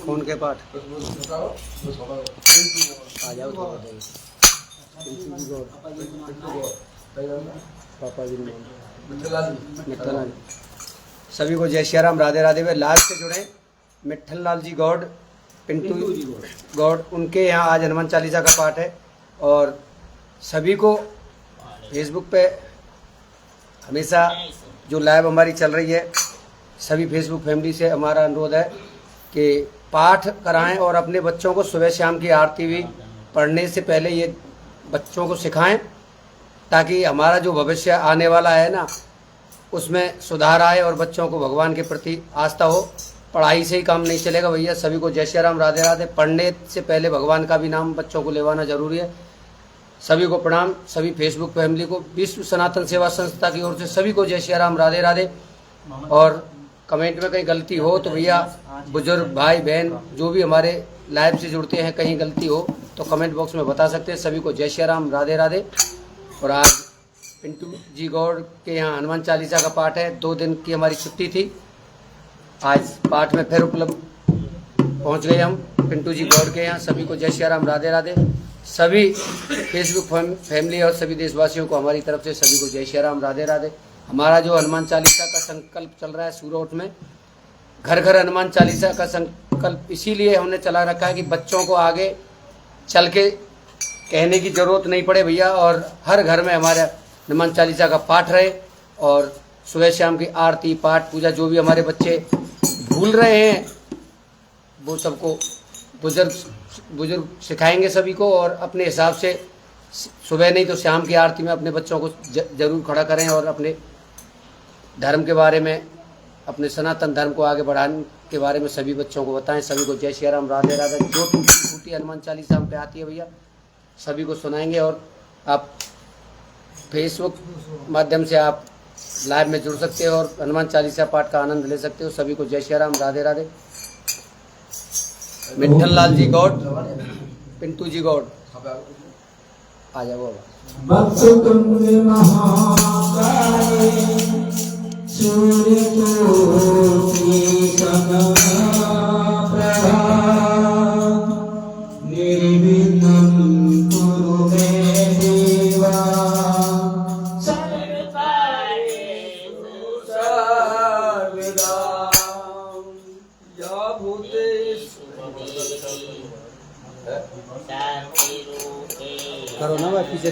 कौन के पाठ आ जाओ तो पापा जी मित्तल सभी को जय श्री राम, राधे राधे। वे लास्ट से जुड़े मिट्ठल लाल जी गौड़, पिंटू गौड़, उनके यहाँ आज हनुमान चालीसा का पाठ है। और सभी को फेसबुक पे हमेशा जो लाइव हमारी चल रही है, सभी फेसबुक फैमिली से हमारा अनुरोध है कि पाठ कराएं और अपने बच्चों को सुबह शाम की आरती भी पढ़ने से पहले ये बच्चों को सिखाएं, ताकि हमारा जो भविष्य आने वाला है ना, उसमें सुधार आए और बच्चों को भगवान के प्रति आस्था हो। पढ़ाई से ही काम नहीं चलेगा भैया। सभी को जय श्री राम, राधे राधे। पढ़ने से पहले भगवान का भी नाम बच्चों को लेवाना जरूरी है। सभी को प्रणाम। सभी फेसबुक फैमिली को विश्व सनातन सेवा संस्था की ओर से सभी को जय श्री राम, राधे राधे। और कमेंट में कहीं गलती हो तो भैया बुजुर्ग भाई बहन जो भी हमारे लाइव से जुड़ते हैं, कहीं गलती हो तो कमेंट बॉक्स में बता सकते हैं। सभी को जय श्री राम, राधे राधे। और आज पिंटू जी गौड़ के यहाँ हनुमान चालीसा का पाठ है। 2 दिन की हमारी छुट्टी थी, आज पाठ में फिर उपलब्ध पहुँच गए हम पिंटू जी गौड़ के यहाँ। सभी को जय श्री राम, राधे राधे। सभी फेसबुक फैमिली और सभी देशवासियों को हमारी तरफ से सभी को जय श्री राम, राधे राधे। हमारा जो हनुमान चालीसा का संकल्प चल रहा है सूरत में, घर घर हनुमान चालीसा का संकल्प इसीलिए हमने चला रखा है कि बच्चों को आगे चल के कहने की जरूरत नहीं पड़े भैया, और हर घर में हमारे हनुमान चालीसा का पाठ रहे। और सुबह शाम की आरती पाठ पूजा जो भी हमारे बच्चे भूल रहे हैं वो सबको बुजुर्ग सिखाएंगे सभी को। और अपने हिसाब से सुबह नहीं तो शाम की आरती में अपने बच्चों को जरूर खड़ा करें और अपने धर्म के बारे में, अपने सनातन धर्म को आगे बढ़ाने के बारे में सभी बच्चों को बताएं। सभी को जय श्री राम, राधे राधे। जो टूटी हनुमान चालीसा हम पे आती है भैया, सभी को सुनाएंगे। और आप फेसबुक माध्यम से आप लाइव में जुड़ सकते हो और हनुमान चालीसा पाठ का आनंद ले सकते हो। सभी को जय श्री राम, राधे राधे। मिट्ठल लाल जी गौड़, पिंटू जी गौड़, आ जाओ बाबा। करो ना भाई पीछे।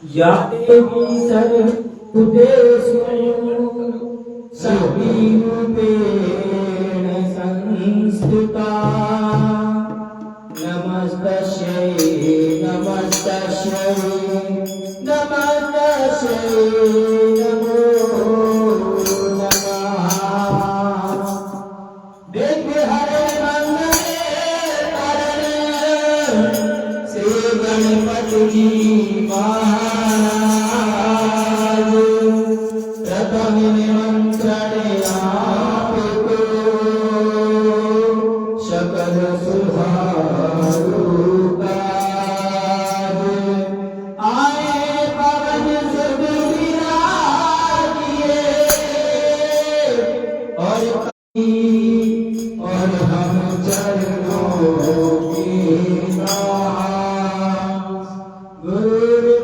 या देवी सर्वदेशो सभी रूपेण संस्थिता नमस्तस्यै नमस्तस्यै नमस्तस्यै नमो प्रथम निमंत्रण आपको और हम चरणों की दास। गुरु